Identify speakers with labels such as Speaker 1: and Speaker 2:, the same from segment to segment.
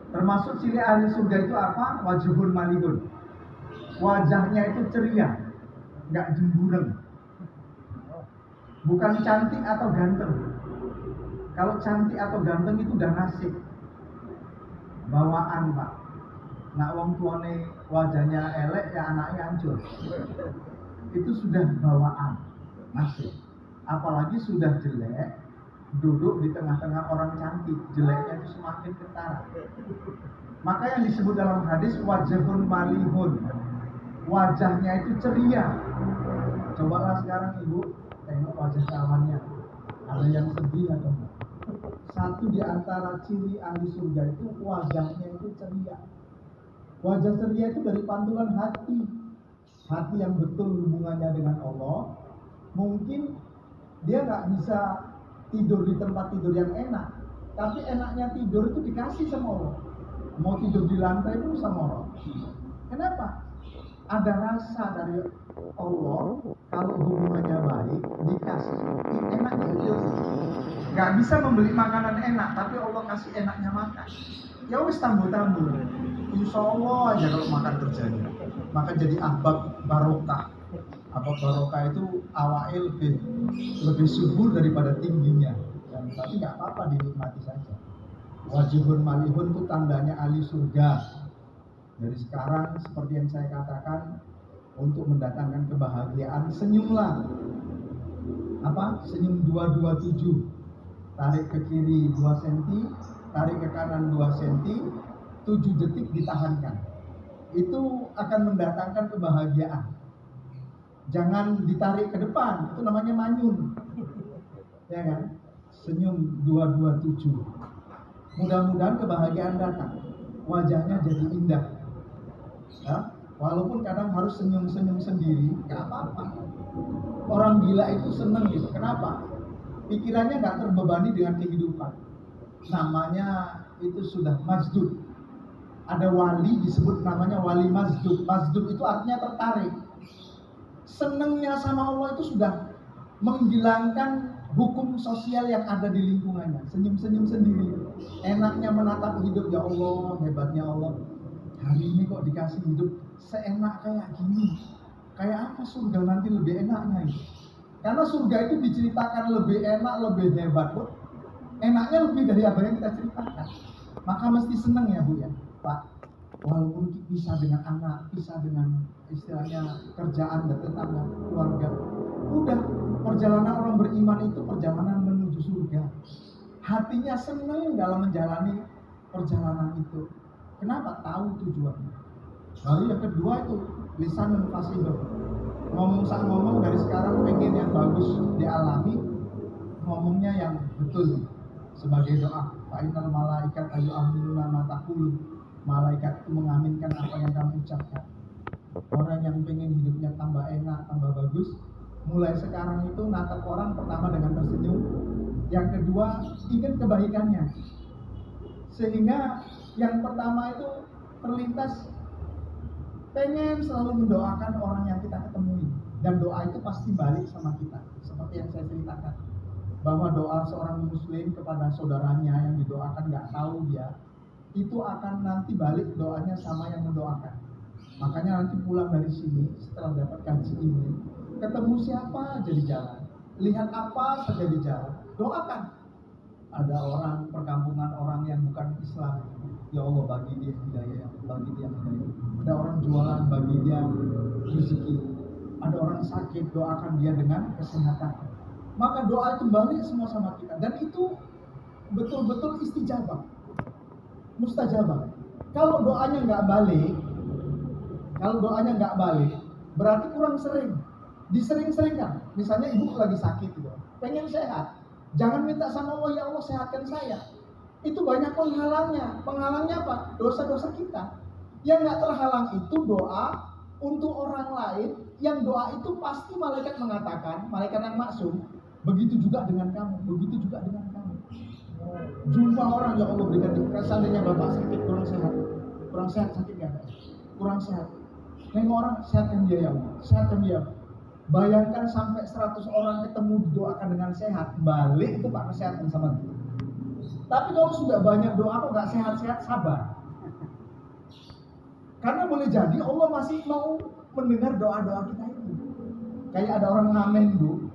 Speaker 1: Termasuk ciri ahli surga itu apa? Wajhun malihun. Wajahnya itu ceria, nggak jembureng. Bukan cantik atau ganteng. Kalau cantik atau ganteng itu udah nasib, bawaan pak. Nak wong tuane wajahnya elek ya anaknya hancur. Itu sudah bawaan, nasib. Apalagi sudah jelek, duduk di tengah-tengah orang cantik, jeleknya itu semakin ketara. Maka yang disebut dalam hadis wajhun malihun, wajahnya itu ceria. Cobalah sekarang ibu tengok wajah kawannya, ada yang sedih atau enggak? Satu di antara ciri ahli surga itu wajahnya itu ceria. Wajah ceria itu dari pantulan hati, hati yang betul hubungannya dengan Allah. Mungkin dia nggak bisa tidur di tempat tidur yang enak, tapi enaknya tidur itu dikasih sama Allah. Mau tidur di lantai pun sama Allah. Kenapa? Ada rasa dari Allah, kalau hubungannya baik, dikasih enaknya hidup. Gak bisa membeli makanan enak, tapi Allah kasih enaknya makan. Ya wis tambur-tambur. Insya Allah aja kalau makan terjadi. Maka jadi ahbab barokah. Ahbab barokah itu awalnya lebih subur daripada tingginya. Dan tapi nggak apa-apa, dinikmati saja. Wajhun malihun itu tandanya ahli surga. Dari sekarang seperti yang saya katakan, untuk mendatangkan kebahagiaan, senyumlah. Apa? Senyum 227. Tarik ke kiri 2 cm, tarik ke kanan 2 cm, 7 detik ditahankan. Itu akan mendatangkan kebahagiaan. Jangan ditarik ke depan, itu namanya manyun. Ya kan? Senyum 227. Mudah-mudahan kebahagiaan datang. Wajahnya jadi indah. Ya? Walaupun kadang harus senyum-senyum sendiri, gak apa-apa. Orang gila itu seneng gitu. Kenapa? Pikirannya gak terbebani dengan kehidupan. Namanya itu sudah masjud. Ada wali disebut namanya wali masjud. Masjud itu artinya tertarik. Senengnya sama Allah itu sudah menghilangkan hukum sosial yang ada di lingkungannya. Senyum-senyum sendiri. Enaknya menatap hidup. Ya Allah, hebatnya Allah. Hari ini kok dikasih hidup seenak kayak gini. Kayak apa surga nanti lebih enaknya itu. Karena surga itu diceritakan lebih enak, lebih hebat. Enaknya lebih dari apa yang kita ceritakan. Maka mesti senang ya Bu ya Pak. Walaupun pisah dengan anak, pisah dengan istilahnya kerjaan dan tetangga, keluarga. Udah, perjalanan orang beriman itu perjalanan menuju surga. Hatinya senang dalam menjalani perjalanan itu. Kenapa? Tahu tujuannya. Lalu yang kedua itu lisanun fasihun. Ngomong dari sekarang pengen yang bagus dialami, ngomongnya yang betul sebagai doa. Fa'inal malaikat ayu aminuna ma taqulu. Malaikat itu mengaminkan apa yang kamu ucapkan. Orang yang pengen hidupnya tambah enak, tambah bagus, mulai sekarang itu natap orang pertama dengan tersenyum, yang kedua ingin kebaikannya. Sehingga yang pertama itu terlintas pengen selalu mendoakan orang yang kita ketemui, dan doa itu pasti balik sama kita. Seperti yang saya ceritakan, bahwa doa seorang muslim kepada saudaranya yang didoakan gak tahu dia, itu akan nanti balik doanya sama yang mendoakan. Makanya nanti pulang dari sini setelah dapat kaji ini, ketemu siapa aja di jalan, lihat apa saja di jalan, doakan. Ada orang perkampungan, orang yang bukan Islam, ya Allah bagi dia hidayah, bagi dia hidayah. Ada orang jualan, bagi dia rezeki. Ada orang sakit, doakan dia dengan kesehatan. Maka doa itu balik semua sama kita, dan itu betul-betul istijabah, mustajabah. Kalau doanya nggak balik, berarti kurang sering. Disering-seringkan. Misalnya ibu lagi sakit gitu, pengen sehat, jangan minta sama Allah, ya Allah sehatkan saya. Itu banyak penghalangnya. Penghalangnya apa? Dosa-dosa kita. Yang nggak terhalang itu doa untuk orang lain, yang doa itu pasti malaikat mengatakan, malaikat yang maksum, begitu juga dengan kamu, begitu juga dengan kamu. Jumpa orang, ya Allah berikan, seandainya bapak sakit, kurang sehat, sakit nggak ada, kurang sehat. Nengok orang, sehatkan dia ya Allah, sehatkan dia. Bayangkan sampai 100 orang ketemu didoakan dengan sehat, balik itu Pak kesehatan sama dia. Tapi kalau sudah banyak doa kok nggak sehat-sehat, sabar. Karena boleh jadi Allah masih mau mendengar doa-doa kita itu. Kayak ada orang ngamen Bu,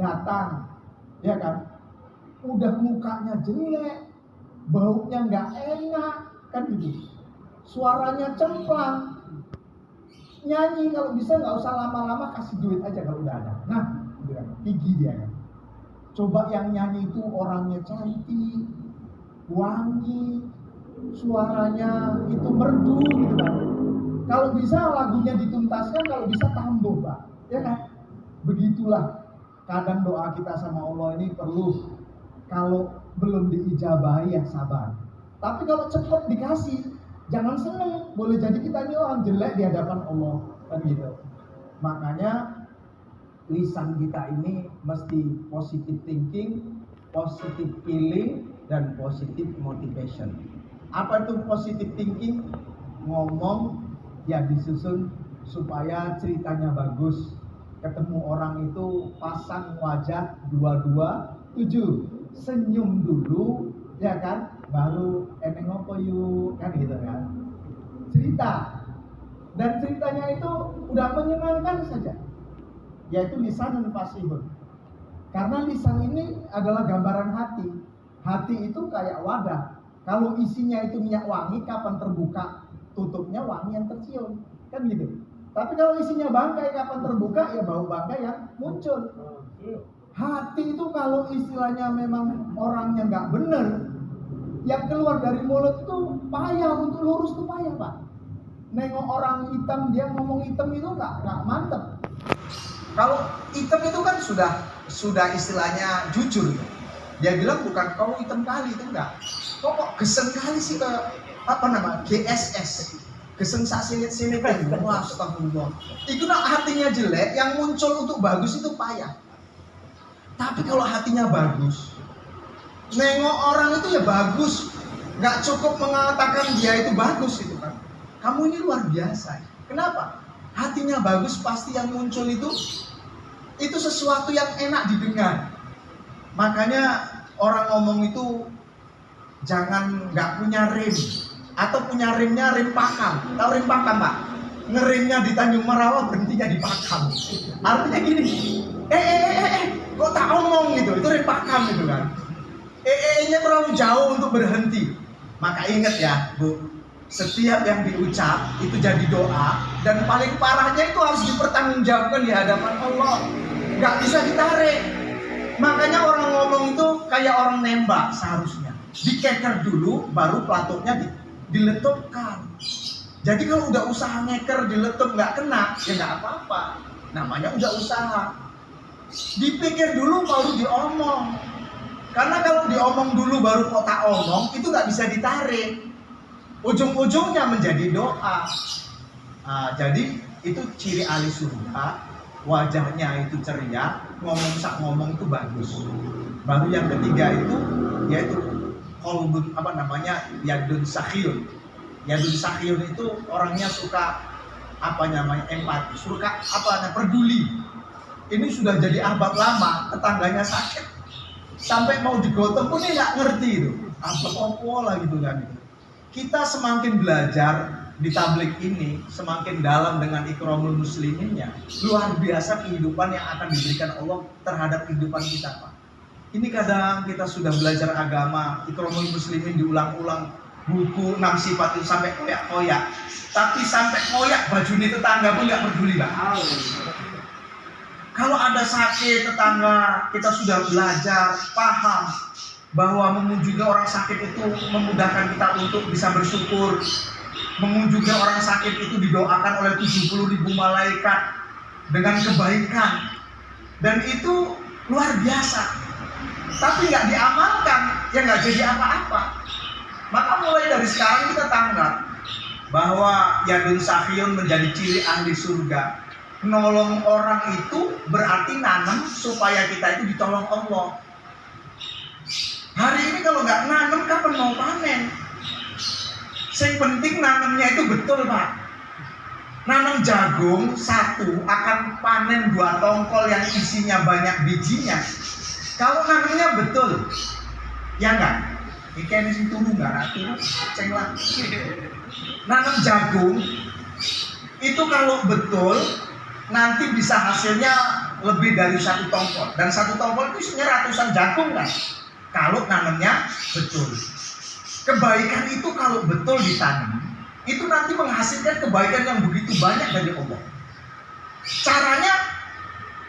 Speaker 1: datang, ya kan? Udah mukanya jelek, baunya nggak enak, kan gitu. Suaranya cemplang. Nyanyi kalau bisa nggak usah lama-lama, kasih duit aja kalau udah ada. Nah, tinggi dia kan. Coba yang nyanyi itu orangnya cantik, wangi, suaranya itu merdu gitu kan. Kalau bisa lagunya dituntaskan, kalau bisa tambah Pak, ya kan? Begitulah kadang doa kita sama Allah ini perlu, kalau belum diijabahi ya sabar. Tapi kalau cepat dikasih, jangan seneng. Boleh jadi kita ini orang jelek di hadapan Allah, kan gitu. Makanya lisan kita ini mesti positive thinking, positive feeling, dan positive motivation. Apa itu positive thinking? Ngomong ya disusun supaya ceritanya bagus. Ketemu orang itu pasang wajah 227, senyum dulu, ya kan? Baru eneng ngopo yuk, kan gitu kan. Cerita. Dan ceritanya itu udah menyenangkan saja. Yaitu lisanun fasihun. Karena lisan ini adalah gambaran hati. Hati itu kayak wadah. Kalau isinya itu minyak wangi, kapan terbuka tutupnya wangi yang tercium, kan gitu. Tapi kalau isinya bangkai, kapan terbuka ya bau bangkai yang muncul. Hati itu kalau istilahnya memang orangnya nggak bener, yang keluar dari mulut itu payah, untuk lurus itu payah Pak. Nengok orang hitam, dia ngomong hitam itu nggak mantep. Kalau hitam itu kan sudah istilahnya jujur. Dia bilang bukan kau hitam kali, itu enggak. Kok geseng kali sih ke GSS. Geseng sak sinit-sinit. Wah, astagfirullah. Itu hatinya jelek, yang muncul untuk bagus itu payah. Tapi kalau hatinya bagus, nengok orang itu ya bagus. Enggak cukup mengatakan dia itu bagus itu kan. Kamu ini luar biasa. Kenapa? Hatinya bagus, pasti yang muncul itu sesuatu yang enak didengar. Makanya orang ngomong itu jangan nggak punya rem, atau punya remnya rem pakam. Tahu rem pakam Pak? Ngeremnya di Tanjung Merawa, berhentinya di Pakam. Artinya gini, kok tak omong gitu, itu rem pakam gitu kan. nya terlalu jauh untuk berhenti. Maka ingat ya Bu, setiap yang diucap itu jadi doa, dan paling parahnya itu harus dipertanggungjawabkan di hadapan Allah. Nggak bisa ditarik. Makanya orang ngomong itu kayak orang nembak seharusnya. Dikeker dulu, baru platoknya diletupkan. Jadi kalau udah usaha ngeker diletup nggak kena, ya nggak apa-apa. Namanya udah usaha. Dipikir dulu baru diomong. Karena kalau diomong dulu baru kok tak omong, itu nggak bisa ditarik. Ujung-ujungnya menjadi doa. Nah, jadi itu ciri ahli surga. Wajahnya itu ceria, ngomong itu bagus. Baru yang ketiga itu yaitu qalbun yadun sakhiyun. Yadun sakhiyun itu orangnya suka empati, suka peduli. Ini sudah jadi ahbab lama, tetangganya sakit, sampai mau digotong pun dia nggak ngerti itu. Apa lah gitu kan. Kita semakin belajar di tablik ini, semakin dalam dengan ikramul musliminnya, luar biasa kehidupan yang akan diberikan Allah terhadap kehidupan kita Pak. Ini kadang kita sudah belajar agama, ikramul muslimin diulang-ulang, buku 6 sifat itu sampai koyak-koyak, tapi sampai koyak baju ini tetangga pun nggak peduli Pak. Kalau ada sakit tetangga, kita sudah belajar, paham bahwa mengunjungi orang sakit itu memudahkan kita untuk bisa bersyukur. Mengunjungi orang sakit itu didoakan oleh 70.000 malaikat dengan kebaikan, dan itu luar biasa. Tapi nggak diamalkan, ya nggak jadi apa-apa. Maka mulai dari sekarang kita tanggap bahwa yadun sakhiyun menjadi ciri ahli surga. Nolong orang itu berarti nanam supaya kita itu ditolong Allah. Hari ini kalau nggak nanam, kapan mau panen? Yang penting nanamnya itu betul Pak. Nanam jagung 1 akan panen 2 tongkol yang isinya banyak bijinya. Kalau nanamnya betul, ya enggak?
Speaker 2: Ikan ini turun nggak ratu, ceng lah. Nanam jagung itu kalau betul nanti bisa hasilnya lebih dari 1 tongkol, dan 1 tongkol itu isinya ratusan jagung kan. Kalau nanamnya betul, kebaikan itu kalau betul ditanam, itu nanti menghasilkan kebaikan yang begitu banyak dari Allah. Caranya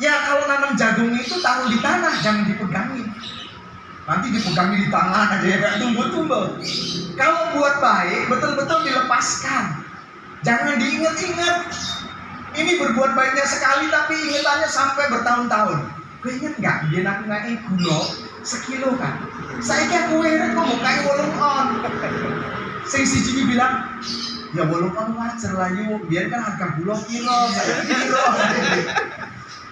Speaker 2: ya kalau nanam jagung itu taruh di tanah, jangan dipegangi. Nanti dipegangi di tangan aja ya, gak tumbuh-tumbuh. Kalau buat baik, betul-betul dilepaskan. Jangan diingat-ingat. Ini berbuat baiknya sekali, tapi ingatannya sampai bertahun-tahun. Gue inget gak, dia nak ngai gula 1 kilo kan. Saya kira gue kok mau kayak wolong on. Sing siji bilang, ya wolong on wajar lah yuk, biar kan harga gula kilo, saya kilo.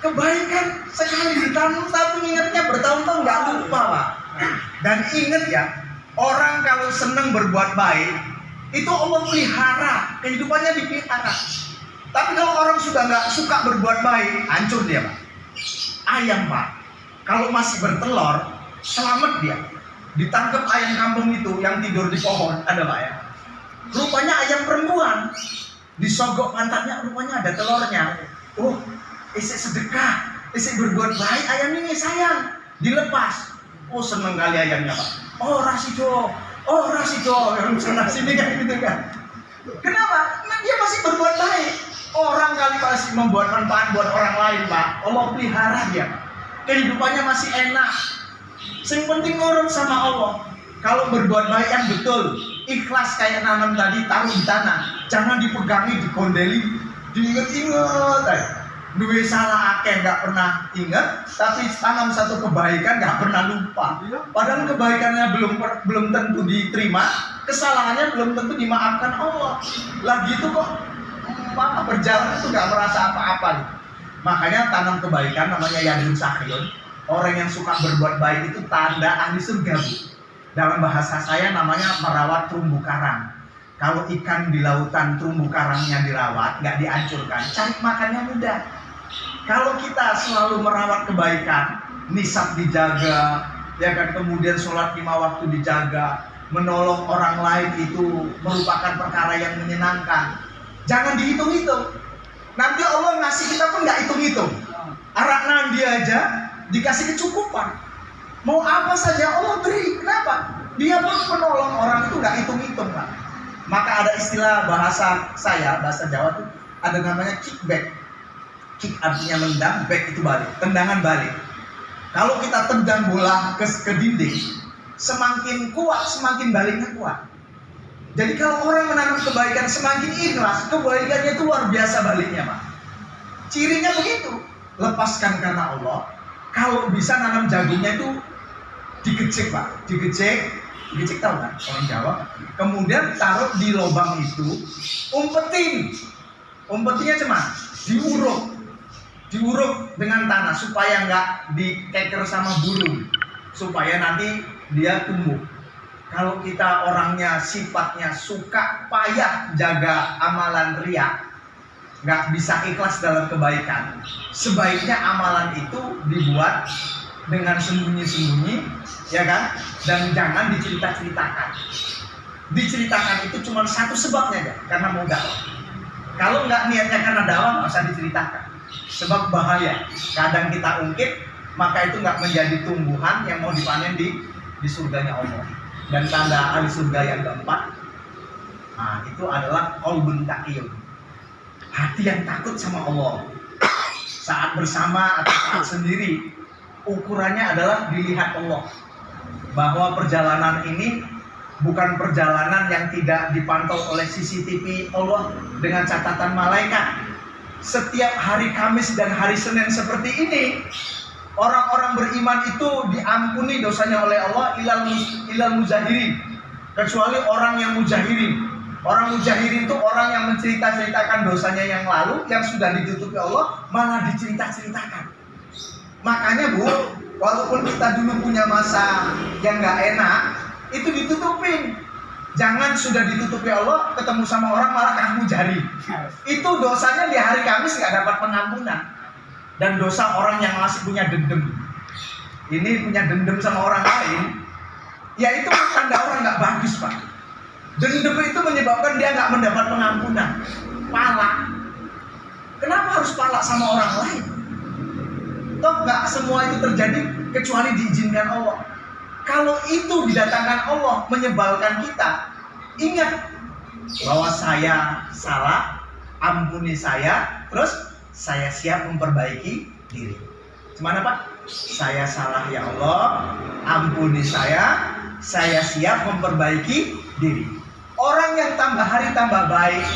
Speaker 2: Kebaikan sekali ditanam, tapi ingatnya bertahun-tahun nggak lupa Pak. Dan ingat ya, orang kalau senang berbuat baik, itu Allah pelihara, kehidupannya dipelihara. Tapi kalau orang sudah nggak suka berbuat baik, hancur dia Pak. Ayam Pak, kalau masih bertelur, selamat dia. Ditangkap ayam kampung itu yang tidur di pohon, ada Pak ya. Rupanya ayam perempuan, disogok pantatnya, rupanya ada telurnya. Oh, isi sedekah, isi berbuat baik, ayam ini sayang, dilepas. Oh seneng kali ayamnya Pak. Oh rasido, yang sana sini kan gitu kan. Kenapa? Nah, dia masih berbuat baik. Orang kali masih membuat manfaat buat orang lain Pak. Allah pelihara dia. Kehidupannya masih enak. Yang penting nurut sama Allah. Kalau berbuat baik yang betul, ikhlas kayak nanam tadi, taruh di tanah. Jangan dipegangi, digondeli, diinget-inget. Duit salah akeh nggak pernah ingat, tapi tanam satu kebaikan nggak pernah lupa. Padahal kebaikannya belum tentu diterima, kesalahannya belum tentu dimaafkan Allah. Lagi itu kok berjalan itu nggak merasa apa-apa. Makanya tanam kebaikan namanya yadun sahyun. Orang yang suka berbuat baik itu tanda ahli surga. Dalam bahasa saya namanya merawat terumbu karang. Kalau ikan di lautan terumbu karangnya dirawat, nggak dihancurkan, cari makannya mudah. Kalau kita selalu merawat kebaikan, nisab dijaga, ya kan, kemudian sholat 5 waktu dijaga, menolong orang lain itu merupakan perkara yang menyenangkan. Jangan dihitung-hitung. Nanti Allah ngasih kita pun nggak hitung-hitung. Arak nandi aja dikasih kecukupan. Mau apa saja Allah beri. Kenapa? Dia pun menolong orang itu nggak hitung-hitung Pak. Maka ada istilah bahasa saya, bahasa Jawa tuh ada namanya kickback. Kick artinya nendang, back itu balik, tendangan balik. Kalau kita tendang bola ke dinding, semakin kuat, semakin baliknya kuat. Jadi kalau orang menanam kebaikan semakin ikhlas, kebaikannya itu luar biasa baliknya Pak. Cirinya begitu, lepaskan karena Allah. Kalau bisa nanam jagungnya itu digecek Pak, digecek tahu kan orang Jawa. Kemudian taruh di lubang itu, umpetinnya cuma diuruk dengan tanah supaya nggak dikeker sama burung, supaya nanti dia tumbuh. Kalau kita orangnya sifatnya suka payah jaga amalan riya, nggak bisa ikhlas dalam kebaikan, sebaiknya amalan itu dibuat dengan sembunyi-sembunyi, ya kan? Dan jangan diceritakan. Diceritakan itu cuma satu sebabnya aja, karena mau dakwah. Kalau nggak niatnya karena dakwah, nggak usah diceritakan. Sebab bahaya. Kadang kita ungkit, maka itu nggak menjadi tumbuhan yang mau dipanen di surganya Allah. Dan tanda ahli surga yang keempat, nah, itu adalah qalbun taqiyun. Hati yang takut sama Allah. Saat bersama atau saat sendiri, ukurannya adalah dilihat Allah. Bahwa perjalanan ini bukan perjalanan yang tidak dipantau oleh CCTV Allah dengan catatan malaikat. Setiap hari Kamis dan hari Senin seperti ini, orang-orang beriman itu diampuni dosanya oleh Allah ilal mujahirin, kecuali orang yang mujahirin. Orang mujahirin itu orang yang menceritakan dosanya yang lalu, yang sudah ditutupi Allah, malah diceritakan. Makanya Bu, walaupun kita dulu punya masa yang nggak enak, itu ditutupin. Jangan sudah ditutupi Allah, ketemu sama orang malah kamu jari. Itu dosanya di hari Kamis nggak dapat pengampunan. Dan dosa orang yang masih punya dendam. Ini punya dendam sama orang lain, ya itu tanda orang nggak bagus, Pak. Dendam itu menyebabkan dia nggak mendapat pengampunan. Pala. Kenapa harus pala sama orang lain? Toh nggak semua itu terjadi kecuali diizinkan Allah. Kalau itu didatangkan Allah menyebalkan kita, ingat bahwa saya salah, ampuni saya, terus saya siap memperbaiki diri. Gimana Pak? Saya salah ya Allah, ampuni saya siap memperbaiki diri. Orang yang tambah hari tambah baik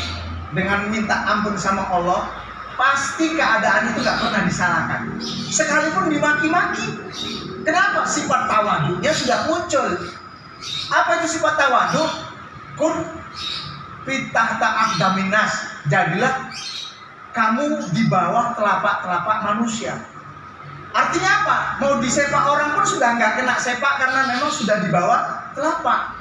Speaker 2: dengan minta ampun sama Allah, pasti keadaan itu gak pernah disalahkan. Sekalipun dimaki-maki. Kenapa? Sifat tawadhunya sudah muncul. Apa itu sifat tawadhu? Kun pitahta aqdaminas. Jadilah kamu di bawah telapak-telapak manusia. Artinya apa? Mau disepak orang pun sudah nggak kena sepak karena memang sudah di bawah telapak.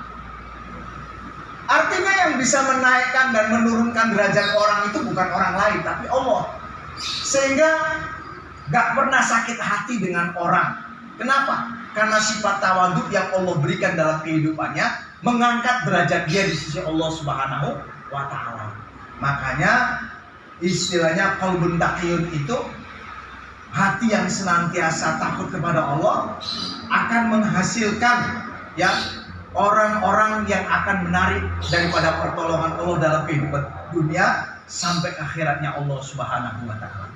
Speaker 2: Artinya yang bisa menaikkan dan menurunkan derajat orang itu bukan orang lain, tapi Allah. Sehingga nggak pernah sakit hati dengan orang. Kenapa? Karena sifat tawadhu yang Allah berikan dalam kehidupannya mengangkat derajat dia di sisi Allah Subhanahu wa Ta'ala. Makanya istilahnya qalbun taqiyun itu hati yang senantiasa takut kepada Allah akan menghasilkan ya orang-orang yang akan menarik daripada pertolongan Allah dalam kehidupan dunia sampai akhiratnya Allah Subhanahu wa Ta'ala.